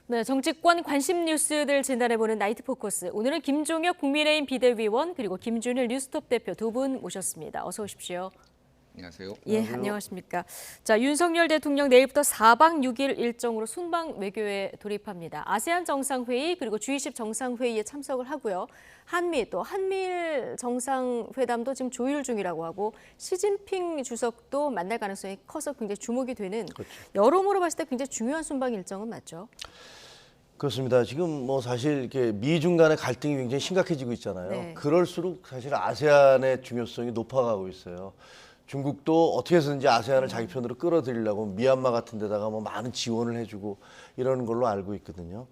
네, 정치권 관심 뉴스들 진단해보는 나이트 포커스. 오늘은 김종혁 국민의힘 비대위원 그리고 김준일 뉴스톱 대표 두 분 모셨습니다. 어서 오십시오. 안녕하세요. 예, 안녕하십니까. 자, 윤석열 대통령 내일부터 4박 6일 일정으로 순방 외교에 돌입합니다. 아세안 정상회의 그리고 G20 정상회의에 참석을 하고요. 한미일 정상회담도 지금 조율 중이라고 하고 시진핑 주석도 만날 가능성이 커서 굉장히 주목이 되는 여러모로 봤을 때 굉장히 중요한 순방 일정은 맞죠? 그렇습니다. 지금 뭐 사실 이렇게 미중 간의 갈등이 굉장히 심각해지고 있잖아요. 네. 그럴수록 사실 아세안의 중요성이 높아가고 있어요. 중국도 어떻게 해서든지 아세안을 자기 편으로 끌어들이려고 미얀마 같은 데다가 뭐 많은 지원을 해주고 이러는 걸로 알고 있거든요.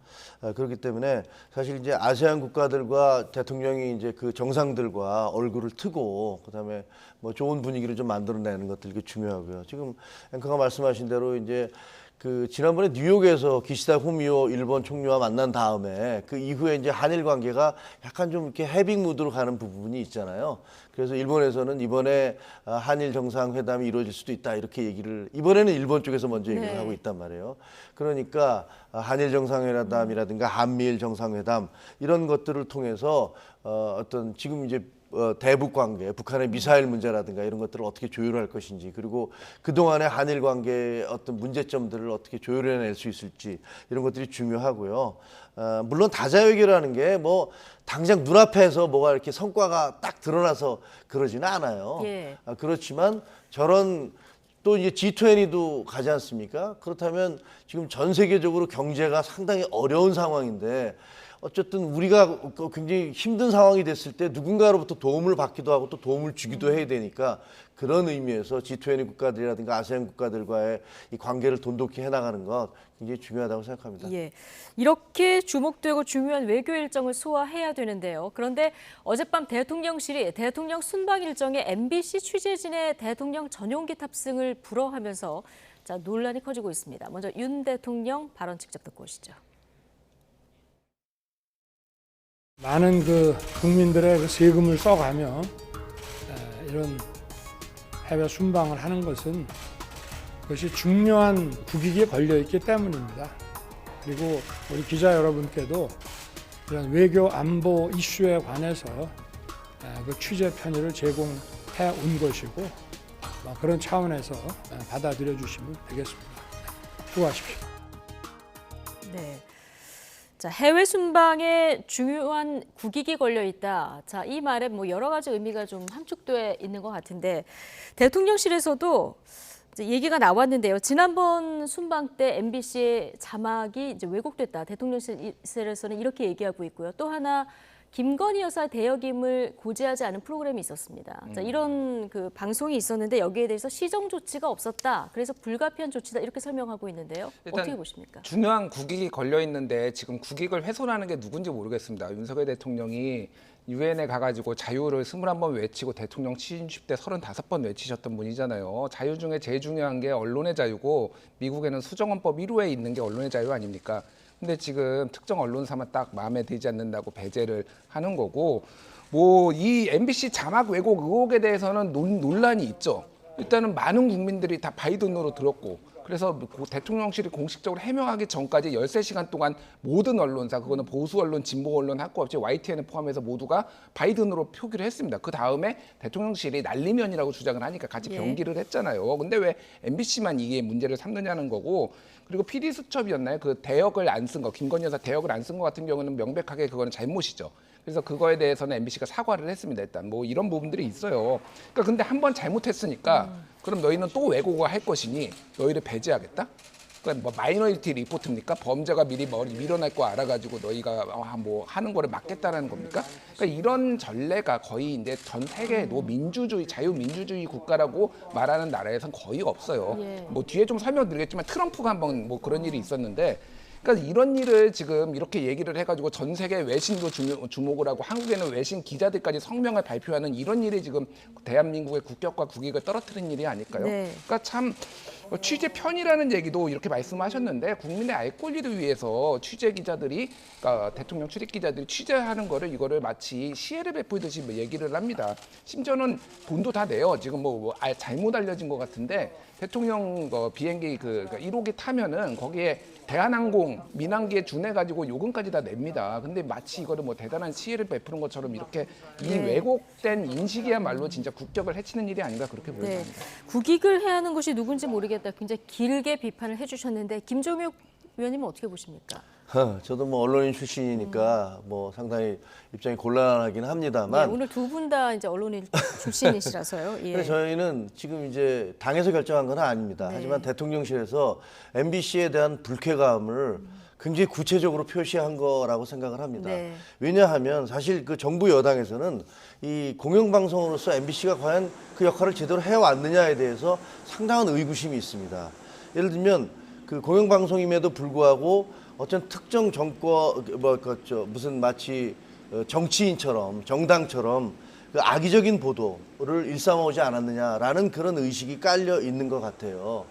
그렇기 때문에 사실 이제 아세안 국가들과 대통령이 이제 그 정상들과 얼굴을 트고 그다음에 뭐 좋은 분위기를 좀 만들어내는 것들이 중요하고요. 지금 앵커가 말씀하신 대로 이제 그 지난번에 뉴욕에서 기시다 후미오 일본 총리와 만난 다음에 그 이후에 이제 한일 관계가 약간 좀 이렇게 해빙 무드로 가는 부분이 있잖아요. 그래서 일본에서는 이번에 한일 정상회담이 이루어질 수도 있다 이렇게 얘기를 이번에는 일본 쪽에서 먼저 얘기를 하고 있단 말이에요. 그러니까 한일 정상회담이라든가 한미일 정상회담 이런 것들을 통해서 어떤 지금 이제 대북 관계, 북한의 미사일 문제라든가 이런 것들을 어떻게 조율할 것인지 그리고 그동안의 한일 관계의 어떤 문제점들을 어떻게 조율해낼 수 있을지 이런 것들이 중요하고요. 물론 다자외교라는 게 뭐 당장 눈앞에서 뭐가 이렇게 성과가 딱 드러나서 그러지는 않아요. 예. 그렇지만 저런 또 이제 G20도 가지 않습니까? 그렇다면 지금 전 세계적으로 경제가 상당히 어려운 상황인데 어쨌든 우리가 굉장히 힘든 상황이 됐을 때 누군가로부터 도움을 받기도 하고 또 도움을 주기도 해야 되니까 그런 의미에서 G20 국가들이라든가 아세안 국가들과의 이 관계를 돈독히 해나가는 것 굉장히 중요하다고 생각합니다. 예, 이렇게 주목되고 중요한 외교 일정을 소화해야 되는데요. 그런데 어젯밤 대통령실이 대통령 순방 일정에 MBC 취재진의 대통령 전용기 탑승을 불허하면서 자, 논란이 커지고 있습니다. 먼저 윤 대통령 발언 직접 듣고 오시죠. 많은 국민들의 세금을 써가며 이런 해외 순방을 하는 것은 그것이 중요한 국익에 걸려 있기 때문입니다. 그리고 우리 기자 여러분께도 이런 외교 안보 이슈에 관해서 그 취재 편의를 제공해 온 것이고 그런 차원에서 받아들여 주시면 되겠습니다. 수고하십시오. 네. 자, 해외 순방에 중요한 국익이 걸려 있다. 자, 이 말에 뭐 여러 가지 의미가 좀 함축돼 있는 것 같은데 대통령실에서도 이제 얘기가 나왔는데요. 지난번 순방 때 MBC의 자막이 이제 왜곡됐다. 대통령실에서는 이렇게 얘기하고 있고요. 또 하나 김건희 여사 대여김을 고지하지 않은 프로그램이 있었습니다. 자, 이런 그 방송이 있었는데 여기에 대해서 시정 조치가 없었다. 그래서 불가피한 조치다 이렇게 설명하고 있는데요. 어떻게 보십니까? 중요한 국익이 걸려 있는데 지금 국익을 훼손하는 게 누군지 모르겠습니다. 윤석열 대통령이 유엔에 가가지고 자유를 21번 외치고 대통령 취임식 때 35번 외치셨던 분이잖아요. 자유 중에 제일 중요한 게 언론의 자유고 미국에는 수정헌법 1호에 있는 게 언론의 자유 아닙니까? 근데 지금 특정 언론사만 딱 마음에 들지 않는다고 배제를 하는 거고 뭐 이 MBC 자막 왜곡 의혹에 대해서는 논란이 있죠. 일단은 많은 국민들이 다 바이든으로 들었고 그래서 대통령실이 공식적으로 해명하기 전까지 13시간 동안 모든 언론사 그거는 보수 언론, 진보 언론 할 거 없이 YTN을 포함해서 모두가 바이든으로 표기를 했습니다. 그 다음에 대통령실이 날리면이라고 주장을 하니까 같이 병기를 했잖아요. 근데 왜 MBC만 이게 문제를 삼느냐는 거고 그리고 PD수첩이었나요? 그 대역을 안 쓴 거, 김건희 여사 대역을 안 쓴 거 같은 경우는 명백하게 그거는 잘못이죠. 그래서 그거에 대해서는 MBC가 사과를 했습니다. 일단 뭐 이런 부분들이 있어요. 그러니까 근데 한 번 잘못했으니까 그럼 너희는 또 왜곡을 할 것이니 너희를 배제하겠다? 그러니까 뭐 마이너리티 리포트입니까? 범죄가 미리 밀어날 거 알아가지고 너희가 뭐 하는 거를 막겠다는 겁니까? 그러니까 이런 전례가 거의 이제 전 세계 민주주의, 자유민주주의 국가라고 말하는 나라에선 거의 없어요. 예. 뭐 뒤에 좀 설명드리겠지만 트럼프가 한번 뭐 그런 일이 있었는데 그러니까 이런 일을 지금 이렇게 얘기를 해가지고 전 세계 외신도 주목을 하고 한국에는 외신 기자들까지 성명을 발표하는 이런 일이 지금 대한민국의 국격과 국익을 떨어뜨린 일이 아닐까요? 네. 그러니까 참 취재 편이라는 얘기도 이렇게 말씀하셨는데 국민의 알 권리를 위해서 취재 기자들이 그러니까 대통령 출입 기자들이 취재하는 거를 이거를 마치 시혜를 베풀듯이 뭐 얘기를 합니다. 심지어는 돈도 다 내요. 지금 잘못 알려진 것 같은데 대통령 비행기 그러니까 1호기 타면은 거기에 대한항공, 민항기에 준해가지고 요금까지 다 냅니다. 근데 마치 이거를 뭐 대단한 시혜를 베푸는 것처럼 이렇게 이 왜곡된 인식이야말로 진짜 국격을 해치는 일이 아닌가 그렇게 보입니다. 네. 국익을 해야 하는 것이 누군지 모르겠다. 굉장히 길게 비판을 해주셨는데 김종혁 위원님은 어떻게 보십니까? 저도 뭐 언론인 출신이니까 뭐 상당히 입장이 곤란하긴 합니다만 네, 오늘 두 분 다 이제 언론인 출신이시라서요. 예. 근데 저희는 지금 이제 당에서 결정한 건 아닙니다. 네. 하지만 대통령실에서 MBC에 대한 불쾌감을 굉장히 구체적으로 표시한 거라고 생각을 합니다. 네. 왜냐하면 사실 그 정부 여당에서는 이 공영방송으로서 MBC가 과연 그 역할을 제대로 해왔느냐에 대해서 상당한 의구심이 있습니다. 예를 들면 그 공영방송임에도 불구하고 어떤 특정 정권 무슨 마치 정치인처럼 정당처럼 그 악의적인 보도를 일삼아오지 않았느냐라는 그런 의식이 깔려 있는 것 같아요.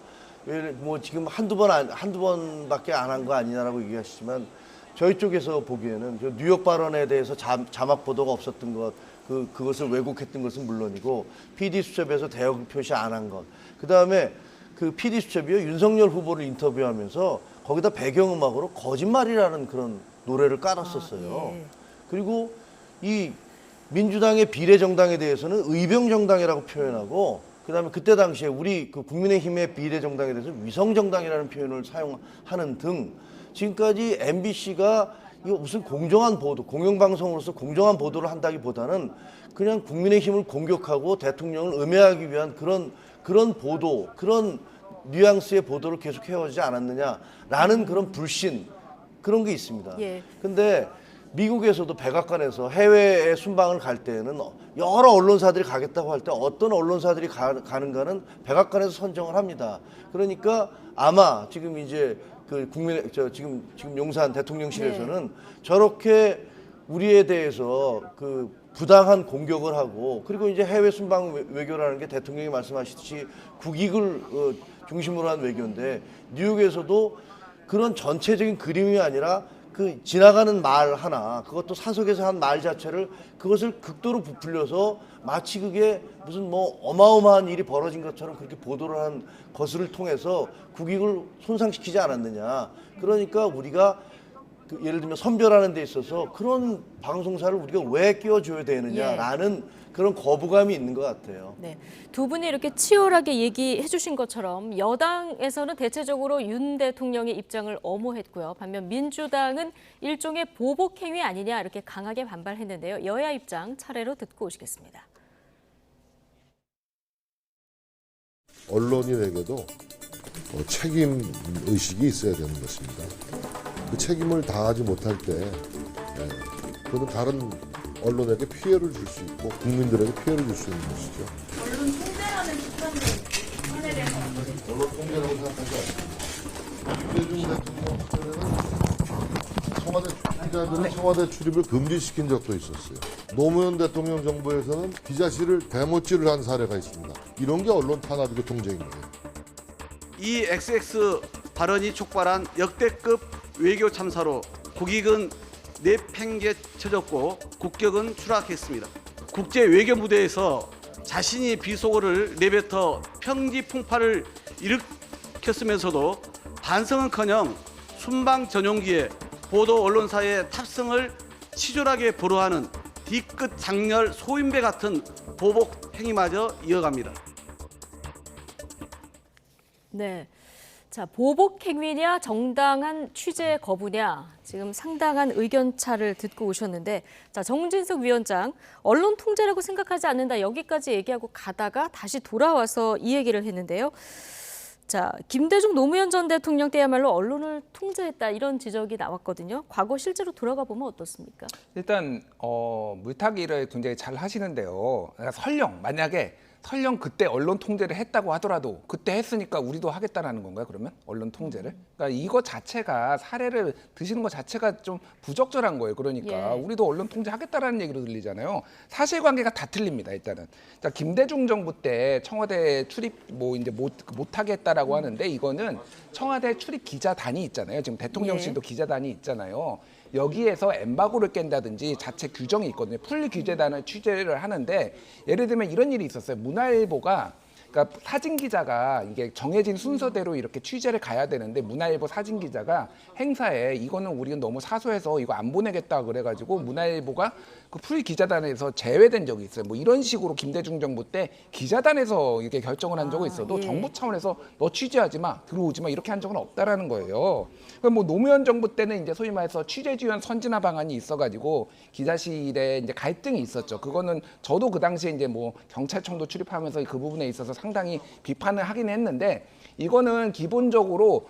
뭐 지금 한두 번밖에 안 한 거 아니냐라고 얘기하시지만 저희 쪽에서 보기에는 저 뉴욕 발언에 대해서 자막 보도가 없었던 것, 그것을 왜곡했던 것은 물론이고 PD 수첩에서 대응 표시 안 한 것, 그 다음에 그 PD 수첩이요 윤석열 후보를 인터뷰하면서 거기다 배경음악으로 거짓말이라는 그런 노래를 깔았었어요. 예. 그리고 이 민주당의 비례정당에 대해서는 의병정당이라고 표현하고 그다음에 그때 당시에 우리 그 국민의힘의 비례정당에 대해서 위성정당이라는 표현을 사용하는 등 지금까지 MBC가 이거 무슨 공정한 보도, 공영방송으로서 공정한 보도를 한다기보다는 그냥 국민의힘을 공격하고 대통령을 음해하기 위한 그런 보도, 그런 뉘앙스의 보도를 계속 해오지 않았느냐라는 그런 불신, 그런 게 있습니다. 예. 근데 미국에서도 백악관에서 해외에 순방을 갈 때는 여러 언론사들이 가겠다고 할 때 어떤 언론사들이 가는가는 백악관에서 선정을 합니다. 그러니까 아마 지금 이제 그 지금 용산 대통령실에서는 저렇게 우리에 대해서 그 부당한 공격을 하고 그리고 이제 해외 순방 외교라는 게 대통령이 말씀하셨듯이 국익을 중심으로 한 외교인데 뉴욕에서도 그런 전체적인 그림이 아니라 그 지나가는 말 하나, 그것도 사석에서 한 말 자체를 그것을 극도로 부풀려서 마치 그게 무슨 뭐 어마어마한 일이 벌어진 것처럼 그렇게 보도를 한 것을 통해서 국익을 손상시키지 않았느냐. 그러니까 우리가 그 예를 들면 선별하는 데 있어서 그런 방송사를 우리가 왜 끼워줘야 되느냐라는 그런 거부감이 있는 것 같아요. 네, 두 분이 이렇게 치열하게 얘기해 주신 것처럼 여당에서는 대체적으로 윤 대통령의 입장을 엄호했고요. 반면 민주당은 일종의 보복 행위 아니냐 이렇게 강하게 반발했는데요. 여야 입장 차례로 듣고 오시겠습니다. 언론인에게도 책임 의식이 있어야 되는 것입니다. 그 책임을 다하지 못할 때 그는 다른 언론에게 피해를 줄 수 있고 국민들에게 피해를 줄 수 있는 것이죠. 언론 통제라는 측면에 대해서 언론 통제라고 생각하지 않습니다. 유해준 대통령 청와대 출입을 금지시킨 적도 있었어요. 노무현 대통령 정부에서는 기자실을 대못질을 한 사례가 있습니다. 이런 게 언론 탄압이고 통제인 거예요. 이 XX 발언이 촉발한 역대급 외교 참사로 국익은 내팽개쳐졌고 국격은 추락했습니다. 국제 외교 무대에서 자신이 비속어를 내뱉어 평지 풍파를 일으켰으면서도 반성은커녕 순방 전용기에 보도 언론사의 탑승을 치졸하게 불허하는 뒤끝 장렬 소인배 같은 보복 행위마저 이어갑니다. 네. 자, 보복 행위냐 정당한 취재 거부냐 지금 상당한 의견 차를 듣고 오셨는데 자, 정진석 위원장 언론 통제라고 생각하지 않는다 여기까지 얘기하고 가다가 다시 돌아와서 이 얘기를 했는데요. 자, 김대중 노무현 전 대통령 때야말로 언론을 통제했다 이런 지적이 나왔거든요. 과거 실제로 돌아가 보면 어떻습니까? 일단 물타기를 굉장히 잘 하시는데요. 그러니까 설령 만약에 설령 그때 언론 통제를 했다고 하더라도 그때 했으니까 우리도 하겠다라는 건가요? 그러면 언론 통제를? 그러니까 이거 자체가 사례를 드시는 것 자체가 좀 부적절한 거예요. 그러니까 예. 우리도 언론 통제하겠다라는 얘기로 들리잖아요. 사실관계가 다 틀립니다. 일단은 자, 김대중 정부 때 청와대 출입 뭐 이제 못하겠다라고 하는데 이거는 청와대 출입 기자단이 있잖아요. 지금 대통령실도 기자단이 있잖아요. 여기에서 엠바고를 깬다든지 자체 규정이 있거든요. 풀 규제단을 취재를 하는데 예를 들면 이런 일이 있었어요. 문화일보가 그러니까 사진 기자가 이게 정해진 순서대로 이렇게 취재를 가야 되는데 문화일보 사진 기자가 행사에 이거는 우리는 너무 사소해서 이거 안 보내겠다 그래가지고 문화일보가 그 풀 기자단에서 제외된 적이 있어요. 뭐 이런 식으로 김대중 정부 때 기자단에서 이렇게 결정을 한 적은 있어도 예. 정부 차원에서 너 취재하지 마, 들어오지 마 이렇게 한 적은 없다라는 거예요. 그럼 뭐 노무현 정부 때는 이제 소위 말해서 취재 지원 선진화 방안이 있어가지고 기자실에 이제 갈등이 있었죠. 그거는 저도 그 당시에 이제 뭐 경찰청도 출입하면서 그 부분에 있어서 상당히 비판을 하긴 했는데 이거는 기본적으로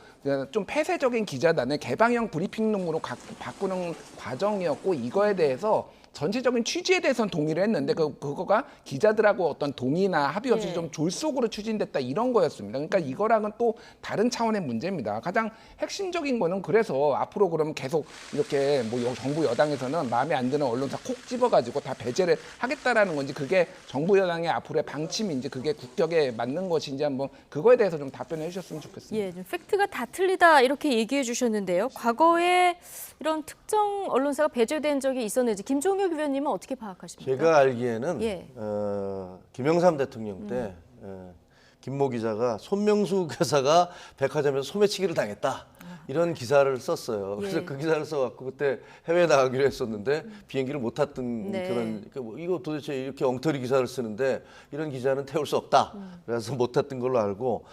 좀 폐쇄적인 기자단을 개방형 브리핑룸으로 바꾸는 과정이었고 이거에 대해서 전체적인 취지에 대해서는 동의를 했는데 그거가 기자들하고 어떤 동의나 합의 없이 예. 좀 졸속으로 추진됐다 이런 거였습니다. 그러니까 이거랑은 또 다른 차원의 문제입니다. 가장 핵심적인 거는 그래서 앞으로 그러면 계속 이렇게 뭐 정부 여당에서는 마음에 안 드는 언론사 콕 집어가지고 다 배제를 하겠다라는 건지 그게 정부 여당의 앞으로의 방침인지 그게 국격에 맞는 것인지 한번 그거에 대해서 좀 답변해 주셨으면 좋겠습니다. 예, 좀 팩트가 다 틀리다 이렇게 얘기해 주셨는데요. 과거에 이런 특정 언론사가 배제된 적이 있었는지 김종혁 위원님은 어떻게 파악하십니까? 제가 알기에는 예. 김영삼 대통령 때 김모 기자가 손명수 교사가 백화점에서 소매치기를 당했다. 이런 기사를 썼어요. 그래서 예. 그 기사를 써갖고 그때 해외 나가기로 했었는데 비행기를 못 탔던 네. 그런 뭐 이거 도대체 이렇게 엉터리 기사를 쓰는데 이런 기자는 태울 수 없다. 그래서 못 탔던 걸로 알고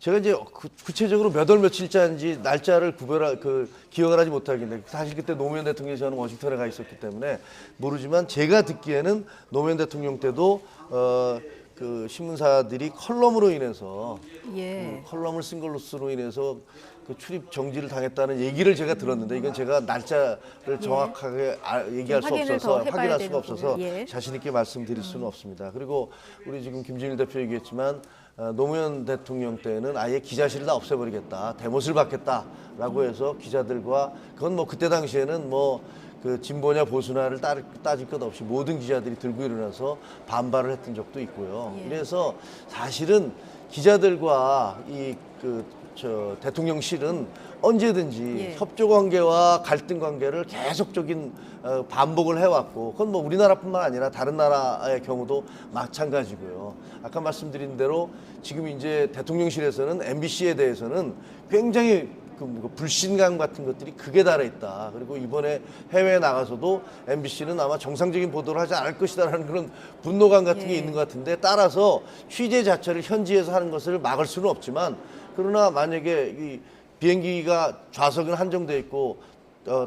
제가 이제 구체적으로 몇 월 며칠자인지 날짜를 기억을 하지 못하겠는데 사실 그때 노무현 대통령이 저는 워싱턴에 가 있었기 때문에 모르지만 제가 듣기에는 노무현 대통령 때도 그 신문사들이 컬럼으로 인해서 예. 컬럼을 쓴 걸로로 인해서 그 출입 정지를 당했다는 얘기를 제가 들었는데 이건 제가 날짜를 정확하게 얘기할 수 확인을 없어서 더 해봐야 확인할 수가 되는군요. 없어서 예. 자신 있게 말씀드릴 수는 없습니다. 그리고 우리 지금 김준일 대표 얘기했지만 노무현 대통령 때는 아예 기자실을 다 없애버리겠다, 대못을 받겠다라고 해서 기자들과 그건 뭐 그때 당시에는 뭐 그 진보냐 보수냐를 따질 것 없이 모든 기자들이 들고 일어나서 반발을 했던 적도 있고요. 예. 그래서 사실은 기자들과 대통령실은 언제든지 예. 협조 관계와 갈등 관계를 계속적인 반복을 해왔고 그건 뭐 우리나라뿐만 아니라 다른 나라의 경우도 마찬가지고요. 아까 말씀드린 대로 지금 이제 대통령실에서는 MBC에 대해서는 굉장히 불신감 같은 것들이 극에 달해 있다. 그리고 이번에 해외에 나가서도 MBC는 아마 정상적인 보도를 하지 않을 것이다라는 그런 분노감 같은 게 예. 있는 것 같은데 따라서 취재 자체를 현지에서 하는 것을 막을 수는 없지만 그러나 만약에 이 비행기가 좌석은 한정돼 있고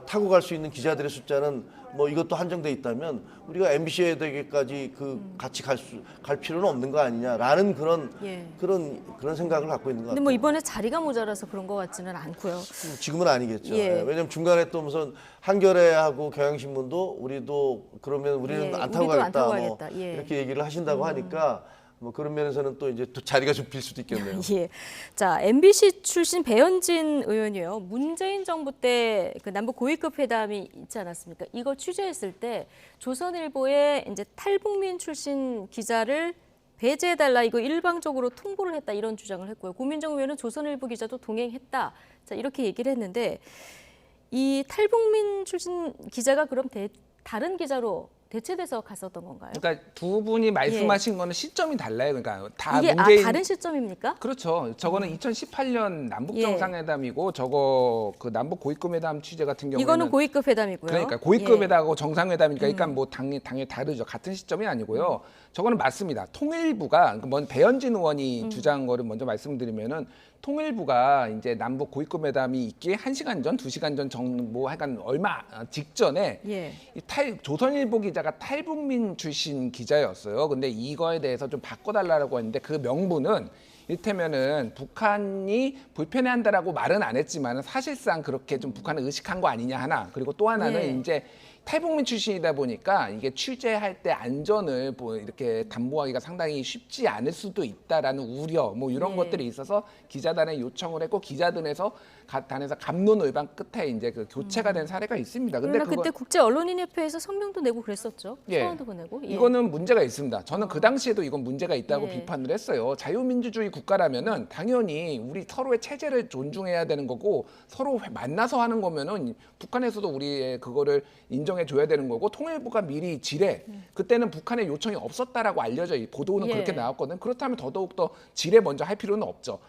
타고 갈 수 있는 기자들의 숫자는 뭐 이것도 한정돼 있다면 우리가 MBC에게까지 같이 갈 필요는 없는 거 아니냐라는 예. 그런 생각을 갖고 있는 것 근데 같아요. 뭐 이번에 자리가 모자라서 그런 것 같지는 않고요. 지금은 아니겠죠. 예. 왜냐하면 중간에 또 무슨 한겨레하고 경향신문도 우리도 그러면 우리는 예, 안 타고 우리도 안 가겠다, 타고 뭐 가겠다. 예. 이렇게 얘기를 하신다고 하니까 뭐 그런 면에서는 또 이제 또 자리가 좀 빌 수도 있겠네요. 예. 자, MBC 출신 배현진 의원이요. 문재인 정부 때 그 남북 고위급 회담이 있지 않았습니까? 이걸 취재했을 때 조선일보에 이제 탈북민 출신 기자를 배제해달라 이거 일방적으로 통보를 했다 이런 주장을 했고요. 고민정 의원은 조선일보 기자도 동행했다. 자, 이렇게 얘기를 했는데 이 탈북민 출신 기자가 그럼 다른 기자로 대체돼서 갔었던 건가요? 그러니까 두 분이 말씀하신 거는 시점이 달라요. 그러니까 다 이게 문재인 다른 시점입니까? 그렇죠. 저거는 2018년 남북 예. 정상회담이고 저거 그 남북 고위급 회담 취재 같은 경우는 이거는 고위급 회담이고요. 그러니까 고위급 예. 회담하고 정상회담이니까 그러니까 뭐 당연히 다르죠. 같은 시점이 아니고요. 저거는 맞습니다. 통일부가 배현진 의원이 주장한 거를 먼저 말씀드리면은 통일부가 이제 남북 고위급 회담이 있기에 1시간 전, 2시간 전 정도 하여간 얼마 직전에 예. 조선일보 기자가 탈북민 출신 기자였어요. 근데 이거에 대해서 좀 바꿔달라고 했는데 그 명분은 이를테면은 북한이 불편해한다라고 말은 안 했지만 사실상 그렇게 좀 북한을 의식한 거 아니냐 하나. 그리고 또 하나는 예. 이제 탈북민 출신이다 보니까 이게 취재할 때 안전을 뭐 이렇게 담보하기가 상당히 쉽지 않을 수도 있다라는 우려 뭐 이런 예. 것들이 있어서 기자단에 요청을 했고 기자단에서 갑론을박 끝에 이제 그 교체가 된 사례가 있습니다. 근데 그러나 그때 국제 언론인협회에서 성명도 내고 그랬었죠. 예. 서한도 보내고. 예. 이거는 문제가 있습니다. 저는 그 당시에도 이건 문제가 있다고 예. 비판을 했어요. 자유민주주의 국가라면은 당연히 우리 서로의 체제를 존중해야 되는 거고 서로 만나서 하는 거면은 북한에서도 우리의 그거를 인정해 줘야 되는 거고 통일부가 미리 지뢰 그때는 북한의 요청이 없었다라고 알려져 보도는 예. 그렇게 나왔거든. 그렇다면 더더욱 더 지뢰 먼저 할 필요는 없죠.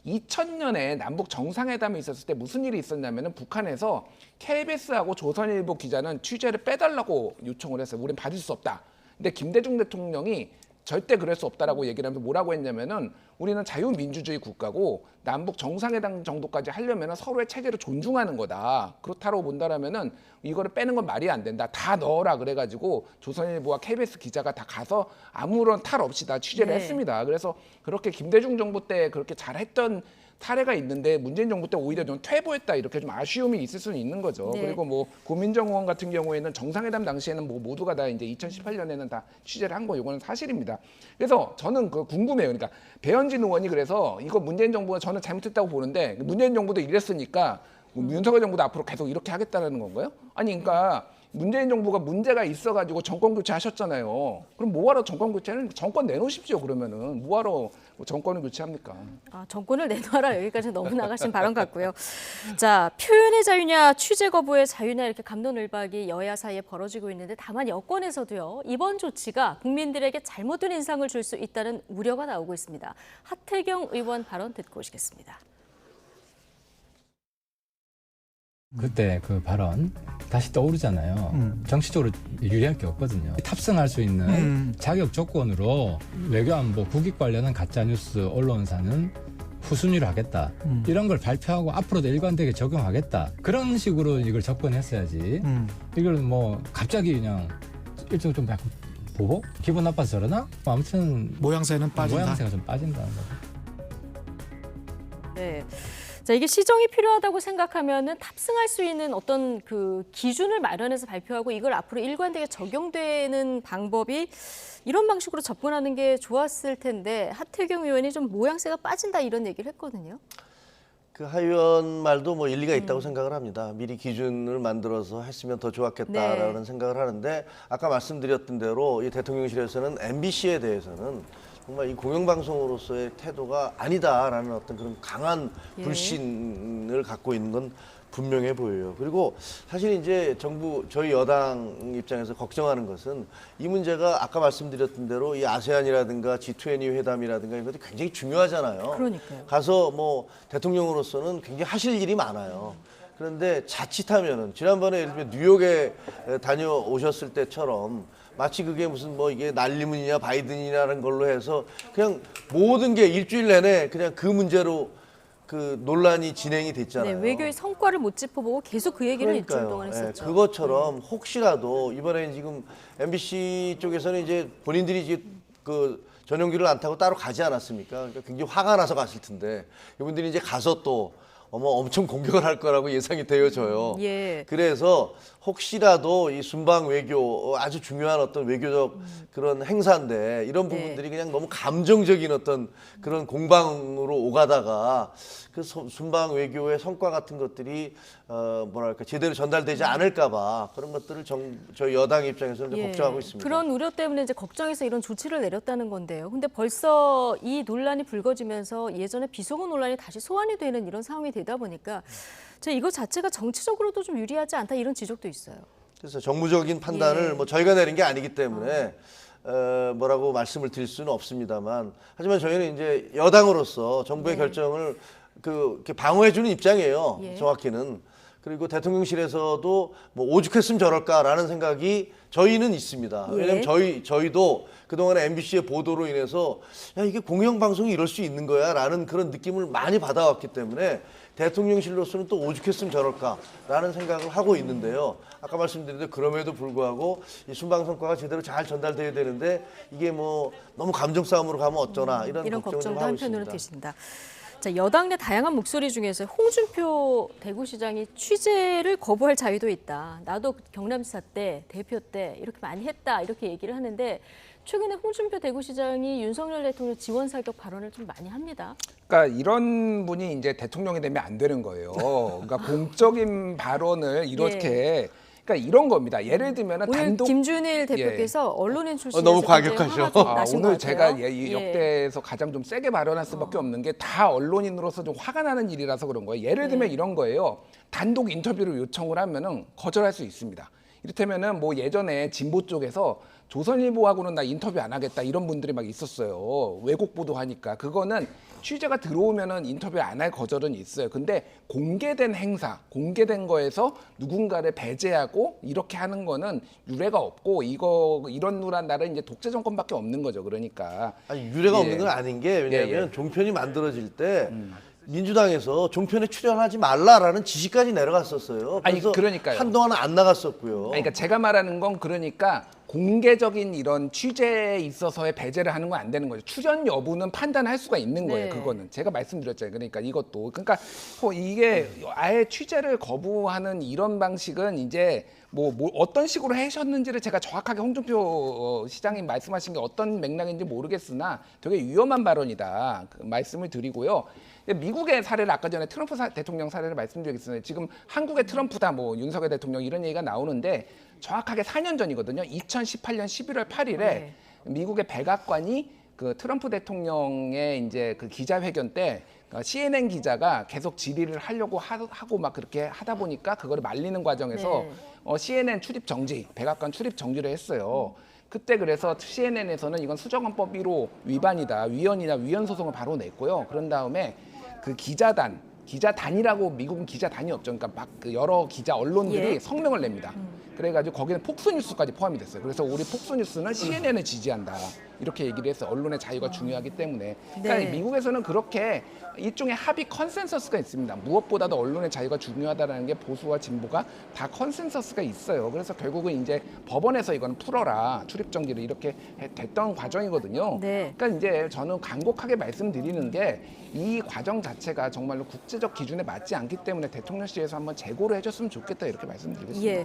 2000년에 남북 정상회담이 있었을 때 무슨 일이 있었냐면은 북한에서 KBS하고 조선일보 기자는 취재를 빼달라고 요청을 했어요. 우린 받을 수 없다. 근데 김대중 대통령이 절대 그럴 수 없다라고 얘기를 하면서 뭐라고 했냐면은 우리는 자유민주주의 국가고 남북 정상회담 정도까지 하려면은 서로의 체제를 존중하는 거다. 그렇다고 본다라면은 이거를 빼는 건 말이 안 된다. 다 넣어라 그래가지고 조선일보와 KBS 기자가 다 가서 아무런 탈 없이 다 취재를 네. 했습니다. 그래서 그렇게 김대중 정부 때 그렇게 잘했던 사례가 있는데 문재인 정부 때 오히려 좀 퇴보했다 이렇게 좀 아쉬움이 있을 수는 있는 거죠. 네. 그리고 뭐 고민정 의원 같은 경우에는 정상회담 당시에는 뭐 모두가 다 이제 2018년에는 다 취재를 한 거 이거는 사실입니다. 그래서 저는 그 궁금해요. 그러니까 배현진 의원이 그래서 이거 문재인 정부가 저는 잘못했다고 보는데 문재인 정부도 이랬으니까 윤석열 정부도 앞으로 계속 이렇게 하겠다라는 건가요? 아니 그러니까 문재인 정부가 문제가 있어가지고 정권 교체하셨잖아요. 그럼 뭐하러 정권 교체는 정권 내놓으십시오. 그러면은 뭐하러 정권을 교체합니까? 아, 정권을 내놔라 여기까지 너무 나가신 발언 같고요. 자, 표현의 자유냐 취재 거부의 자유냐 이렇게 갑론을박이 여야 사이에 벌어지고 있는데 다만 여권에서도요. 이번 조치가 국민들에게 잘못된 인상을 줄 수 있다는 우려가 나오고 있습니다. 하태경 의원 발언 듣고 오시겠습니다. 그때 그 발언 다시 떠오르잖아요. 정치적으로 유리할 게 없거든요. 탑승할 수 있는 자격 조건으로 외교안보 국익 관련한 가짜뉴스 언론사는 후순위로 하겠다. 이런 걸 발표하고 앞으로도 일관되게 적용하겠다. 그런 식으로 이걸 접근했어야지. 이걸 뭐 갑자기 그냥 일종의 좀 약간 보복? 기분 나빠서 저러나? 아무튼 모양새는 빠진다. 모양새가 좀 빠진다는 거죠. 네. 자, 이게 시정이 필요하다고 생각하면은 탑승할 수 있는 어떤 그 기준을 마련해서 발표하고 이걸 앞으로 일관되게 적용되는 방법이 이런 방식으로 접근하는 게 좋았을 텐데 하태경 의원이 좀 모양새가 빠진다 이런 얘기를 했거든요. 그 하 의원 말도 뭐 일리가 있다고 생각을 합니다. 미리 기준을 만들어서 했으면 더 좋았겠다라는 네. 생각을 하는데 아까 말씀드렸던 대로 이 대통령실에서는 MBC에 대해서는 정말 이 공영방송으로서의 태도가 아니다라는 어떤 그런 강한 예. 불신을 갖고 있는 건 분명해 보여요. 그리고 사실 이제 정부 저희 여당 입장에서 걱정하는 것은 이 문제가 아까 말씀드렸던 대로 이 아세안이라든가 G20 회담이라든가 이것도 굉장히 중요하잖아요. 그러니까요. 가서 뭐 대통령으로서는 굉장히 하실 일이 많아요. 그런데 자칫하면은 지난번에 예를 들면 뉴욕에 다녀오셨을 때처럼 마치 그게 무슨 뭐 이게 난리문이냐 바이든이냐는 걸로 해서 그냥 모든 게 일주일 내내 그냥 그 문제로 그 논란이 진행이 네, 됐잖아요. 외교의 성과를 못 짚어보고 계속 그 얘기를 일주일 동안 예, 했었죠. 그것처럼 혹시라도 이번에 지금 MBC 쪽에서는 이제 본인들이 이제 그 전용기를 안 타고 따로 가지 않았습니까? 그러니까 굉장히 화가 나서 갔을 텐데 이분들이 이제 가서 또 엄청 공격을 할 거라고 예상이 되어져요. 예. 그래서 혹시라도 이 순방 외교 아주 중요한 어떤 외교적 그런 행사인데 이런 네. 부분들이 그냥 너무 감정적인 어떤 그런 공방으로 오가다가 그 순방 외교의 성과 같은 것들이 뭐랄까 제대로 전달되지 않을까봐 그런 것들을 저희 여당 입장에서는 좀 걱정하고 있습니다. 그런 우려 때문에 이제 걱정해서 이런 조치를 내렸다는 건데요. 근데 벌써 이 논란이 불거지면서 예전에 비속어 논란이 다시 소환이 되는 이런 상황이 되다 보니까 이거 자체가 정치적으로도 좀 유리하지 않다 이런 지적도 있어요. 그래서 정무적인 판단을 예. 뭐 저희가 내린 게 아니기 때문에 뭐라고 말씀을 드릴 수는 없습니다만 하지만 저희는 이제 여당으로서 정부의 네. 결정을 이렇게 방어해주는 입장이에요. 예. 정확히는. 그리고 대통령실에서도 뭐 오죽했으면 저럴까라는 생각이 저희는 있습니다. 예. 왜냐하면 저희도 그동안에 MBC의 보도로 인해서 야 이게 공영방송이 이럴 수 있는 거야라는 그런 느낌을 많이 받아왔기 때문에 대통령실로서는 또 오죽했으면 저럴까라는 생각을 하고 있는데요. 아까 말씀드린 대로 그럼에도 불구하고 이 순방 성과가 제대로 잘 전달돼야 되는데 이게 뭐 너무 감정 싸움으로 가면 어쩌나 이런 걱정을 좀 걱정도 하고 한편으로 있습니다. 드신다. 자, 여당 내 다양한 목소리 중에서 홍준표 대구시장이 취재를 거부할 자유도 있다. 나도 경남지사 때, 대표 때 이렇게 많이 했다. 이렇게 얘기를 하는데 최근에 홍준표 대구시장이 윤석열 대통령 지원 사격 발언을 좀 많이 합니다. 그러니까 이런 분이 이제 대통령이 되면 안 되는 거예요. 그러니까 공적인 발언을 이렇게 그러니까 이런 겁니다. 예를 들면은 오늘 단독 김준일 대표께서 언론인 출신에서 너무 과격하셔. 오늘 제가 이 역대에서 가장 좀 세게 발언할 수밖에 없는 게 다 언론인으로서 좀 화가 나는 일이라서 그런 거예요. 예를 들면 이런 거예요. 단독 인터뷰를 요청을 하면은 거절할 수 있습니다. 이를테면은 뭐 예전에 진보 쪽에서 조선일보하고는 나 인터뷰 안 하겠다 이런 분들이 막 있었어요. 왜곡 보도하니까 그거는 취재가 들어오면은 인터뷰 안 할 거절은 있어요. 근데 공개된 행사, 공개된 거에서 누군가를 배제하고 이렇게 하는 거는 유례가 없고 이런 누란 나라는 이제 독재 정권밖에 없는 거죠. 그러니까 아니, 유례가 예. 없는 건 아닌 게 왜냐하면 예. 종편이 만들어질 때 민주당에서 종편에 출연하지 말라라는 지시까지 내려갔었어요. 아니, 그래서 그러니까요. 한동안은 안 나갔었고요. 아니, 그러니까 제가 말하는 건 그러니까 공개적인 이런 취재에 있어서의 배제를 하는 건 안 되는 거죠. 출연 여부는 판단할 수가 있는 거예요. 네. 그거는 제가 말씀드렸잖아요. 그러니까 이것도 그러니까 이게 아예 취재를 거부하는 이런 방식은 이제 뭐 어떤 식으로 하셨는지를 제가 정확하게 홍준표 시장님 말씀하신 게 어떤 맥락인지 모르겠으나 되게 위험한 발언이다 그 말씀을 드리고요. 미국의 사례를 아까 전에 트럼프 대통령 사례를 말씀드리겠습니다. 지금 한국의 트럼프다 뭐 윤석열 대통령 이런 얘기가 나오는데 정확하게 4년 전이거든요. 2018년 11월 8일에 미국의 백악관이 그 트럼프 대통령의 이제 그 기자회견 때 CNN 기자가 계속 질의를 하려고 하고 막 그렇게 하다 보니까 그거를 말리는 과정에서 CNN 출입 정지, 백악관 출입 정지를 했어요. 그때 그래서 CNN에서는 이건 수정헌법 1호 위반이다. 위헌 소송을 바로 냈고요. 그런 다음에 그 기자단이라고 미국은 기자단이 없죠. 그러니까 막 그 여러 기자 언론들이 성명을 냅니다. 그래가지고 거기는 폭스뉴스까지 포함이 됐어요. 그래서 우리 폭스뉴스는 CNN을 지지한다. 이렇게 얘기를 했어요. 언론의 자유가 중요하기 때문에. 그러니까 네. 미국에서는 그렇게 일종의 합의 컨센서스가 있습니다. 무엇보다도 언론의 자유가 중요하다는 게 보수와 진보가 다 컨센서스가 있어요. 그래서 결국은 이제 법원에서 이거는 풀어라. 출입정지를 이렇게 됐던 과정이거든요. 네. 그러니까 이제 저는 간곡하게 말씀드리는 게 이 과정 자체가 정말로 국제적 기준에 맞지 않기 때문에 대통령실에서 한번 재고를 해줬으면 좋겠다 이렇게 말씀드리겠습니다. 예.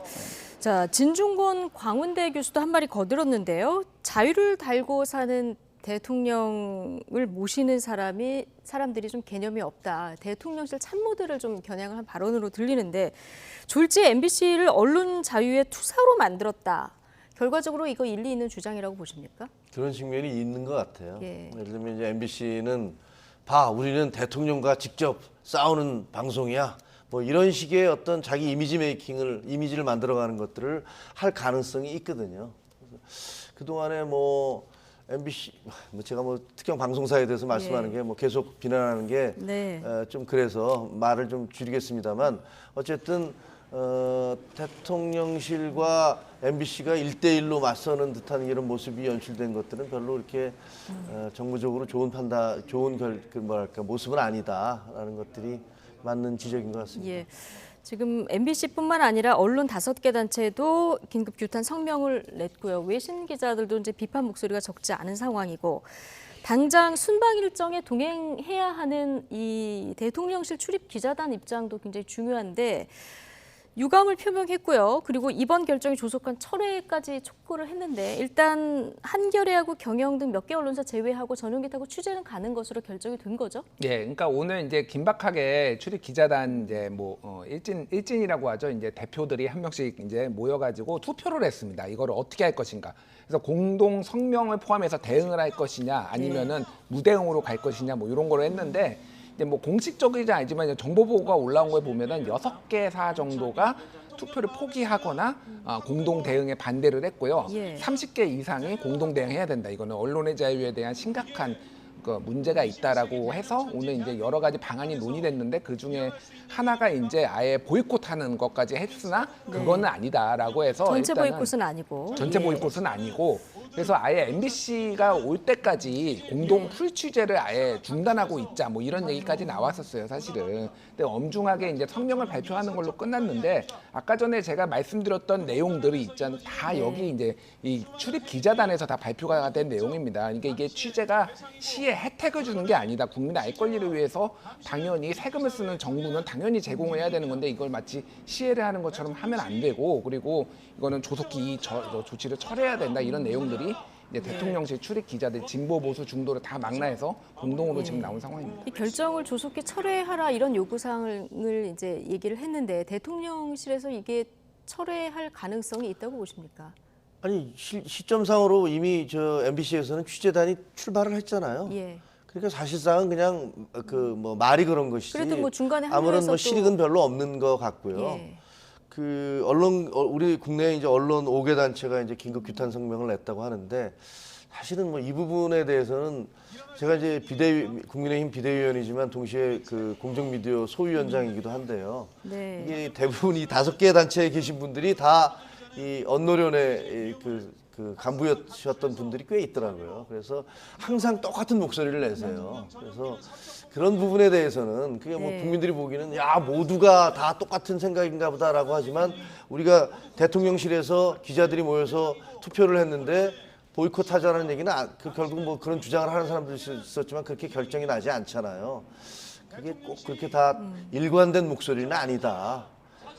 자, 진중권 광운대 교수도 한 마디 거들었는데요. 자유를 달고 사는 대통령을 모시는 사람들이 좀 개념이 없다. 대통령실 참모들을 좀 겨냥을 한 발언으로 들리는데 졸지 MBC를 언론 자유의 투사로 만들었다. 결과적으로 이거 일리 있는 주장이라고 보십니까? 그런 측면이 있는 것 같아요. 예. 예를 들면 이제 MBC는 우리는 대통령과 직접 싸우는 방송이야. 뭐 이런 식의 어떤 자기 이미지를 만들어가는 것들을 할 가능성이 있거든요. 그 동안에 뭐 MBC 제가 뭐 특정 방송사에 대해서 말씀하는 게 뭐 계속 비난하는 게 좀 그래서 말을 좀 줄이겠습니다만 어쨌든 대통령실과 MBC가 1대1로 맞서는 듯한 이런 모습이 연출된 것들은 별로 이렇게 정무적으로 좋은 모습은 아니다라는 것들이 맞는 지적인 것 같습니다. 예. 지금 MBC뿐만 아니라 언론 5개 단체도 긴급 규탄 성명을 냈고요. 외신 기자들도 이제 비판 목소리가 적지 않은 상황이고 당장 순방 일정에 동행해야 하는 이 대통령실 출입 기자단 입장도 굉장히 중요한데 유감을 표명했고요. 그리고 이번 결정이 조속한 철회까지 촉구를 했는데 일단 한겨레하고 경영 등 몇 개 언론사 제외하고 전용기 타고 취재는 가는 것으로 결정이 된 거죠? 예, 그러니까 오늘 이제 긴박하게 출입 기자단 이제 일진이라고 하죠. 이제 대표들이 한 명씩 이제 모여가지고 투표를 했습니다. 이거를 어떻게 할 것인가. 그래서 공동 성명을 포함해서 대응을 할 것이냐, 아니면은 무대응으로 갈 것이냐, 뭐 이런 거를 했는데. 뭐 공식적이지 않지만 정보 보고가 올라온 걸 보면은 6개사 정도가 투표를 포기하거나 공동 대응에 반대를 했고요. 30개 이상이 공동 대응해야 된다. 이거는 언론의 자유에 대한 심각한 그 문제가 있다라고 해서 오늘 이제 여러 가지 방안이 논의됐는데 그 중에 하나가 이제 아예 보이콧하는 것까지 했으나 그거는 아니다라고 해서 전체 일단은 보이콧은 아니고 전체 보이콧은 아니고 그래서 아예 MBC가 올 때까지 공동 풀 취재를 아예 중단하고 있자 뭐 이런 얘기까지 나왔었어요, 사실은. 근데 엄중하게 이제 성명을 발표하는 걸로 끝났는데 아까 전에 제가 말씀드렸던 내용들이 있잖아요. 다 여기 이제 이 출입 기자단에서 다 발표가 된 내용입니다. 이게 취재가 시에 혜택을 주는 게 아니다. 국민의 알 권리를 위해서 당연히 세금을 쓰는 정부는 당연히 제공해야 되는 건데 이걸 마치 시해를 하는 것처럼 하면 안 되고, 그리고 이거는 조속히 이 조치를 철회해야 된다, 이런 내용들이 이제 대통령실 출입 기자들 진보 보수 중도를 다 망라해서 공동으로 지금 나온 상황입니다. 이 결정을 조속히 철회하라 이런 요구사항을 이제 얘기를 했는데 대통령실에서 이게 철회할 가능성이 있다고 보십니까? 아니 시점상으로 이미 저 MBC에서는 취재단이 출발을 했잖아요. 예. 그러니까 사실상은 그냥 그 뭐 말이 그런 것이지. 그래도 뭐 중간에 아무런 합류해서 뭐 또- 실익은 별로 없는 것 같고요. 예. 그 우리 국내 이제 언론 5개 단체가 이제 긴급 규탄 성명을 냈다고 하는데 사실은 뭐 이 부분에 대해서는 제가 이제 국민의힘 비대위원이지만 동시에 그 공정미디어 소위원장이기도 한데요. 네. 이게 대부분 이 5개 단체에 계신 분들이 다 이 언노련의 그 간부였던 분들이 꽤 있더라고요. 그래서 항상 똑같은 목소리를 내세요. 그래서 그런 부분에 대해서는 그게 뭐 네. 국민들이 보기에는 야 모두가 다 똑같은 생각인가 보다라고 하지만 우리가 대통령실에서 기자들이 모여서 투표를 했는데 보이콧하자는 얘기는 결국 뭐 그런 주장을 하는 사람들이 있었지만 그렇게 결정이 나지 않잖아요. 그게 꼭 그렇게 다 일관된 목소리는 아니다.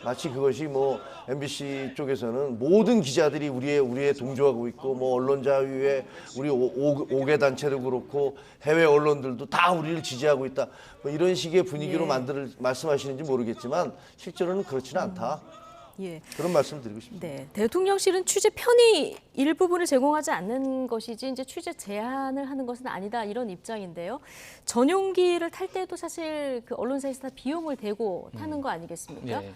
마치 그것이 뭐 MBC 쪽에서는 모든 기자들이 우리에 동조하고 있고 뭐 언론자유회 우리 5개 단체도 그렇고 해외 언론들도 다 우리를 지지하고 있다. 뭐 이런 식의 분위기로 말씀하시는지 모르겠지만 실제로는 그렇지는 않다. 예. 그런 말씀을 드리고 싶습니다. 네, 대통령실은 취재 편의 일부분을 제공하지 않는 것이지 이제 취재 제한을 하는 것은 아니다, 이런 입장인데요. 전용기를 탈 때도 사실 그 언론사에서 다 비용을 대고 타는 거 아니겠습니까? 예.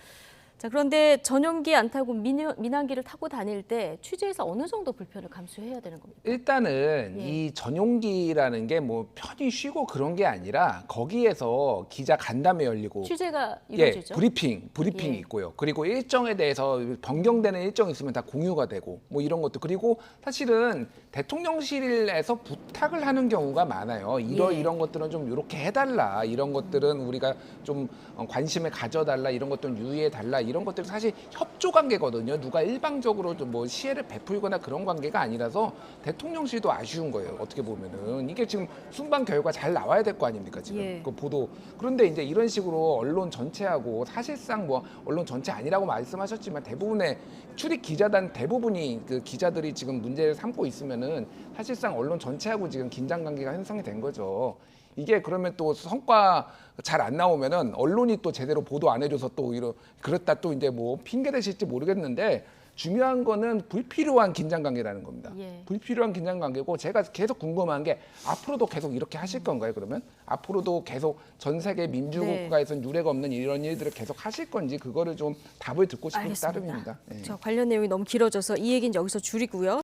자, 그런데 전용기 안 타고 민항기를 타고 다닐 때 취재에서 어느 정도 불편을 감수해야 되는 겁니까? 일단은 예. 이 전용기라는 게 뭐 편히 쉬고 그런 게 아니라 거기에서 기자 간담회 열리고 취재가 예, 이루어지죠. 브리핑이 예. 있고요. 그리고 일정에 대해서 변경되는 일정이 있으면 다 공유가 되고 뭐 이런 것도, 그리고 사실은 대통령실에서 부탁을 하는 경우가 많아요. 예. 이런 것들은 좀 이렇게 해달라, 이런 것들은 우리가 좀 관심을 가져달라, 이런 것들은 유의해달라, 이런 것들은 사실 협조 관계거든요. 누가 일방적으로 좀 뭐 시혜를 베풀거나 그런 관계가 아니라서 대통령실도 아쉬운 거예요. 어떻게 보면은 이게 지금 순방 결과 잘 나와야 될 거 아닙니까, 지금 예. 그 보도. 그런데 이제 이런 식으로 언론 전체하고, 사실상 뭐 언론 전체 아니라고 말씀하셨지만 대부분의 출입 기자단 대부분이 그 기자들이 지금 문제를 삼고 있으면은 사실상 언론 전체하고 지금 긴장 관계가 형성이 된 거죠. 이게 그러면 또 성과 잘 안 나오면은 언론이 또 제대로 보도 안 해줘서 또 그랬다 또 이제 뭐 핑계 대실지 모르겠는데, 중요한 거는 불필요한 긴장 관계라는 겁니다. 예. 불필요한 긴장 관계고, 제가 계속 궁금한 게 앞으로도 계속 이렇게 하실 건가요? 그러면 앞으로도 계속 전 세계 민주국가에서는 유례가 없는 이런 일들을 계속 하실 건지, 그거를 좀 답을 듣고 싶은 알겠습니다. 따름입니다. 예. 저 관련 내용이 너무 길어져서 이 얘기는 여기서 줄이고요.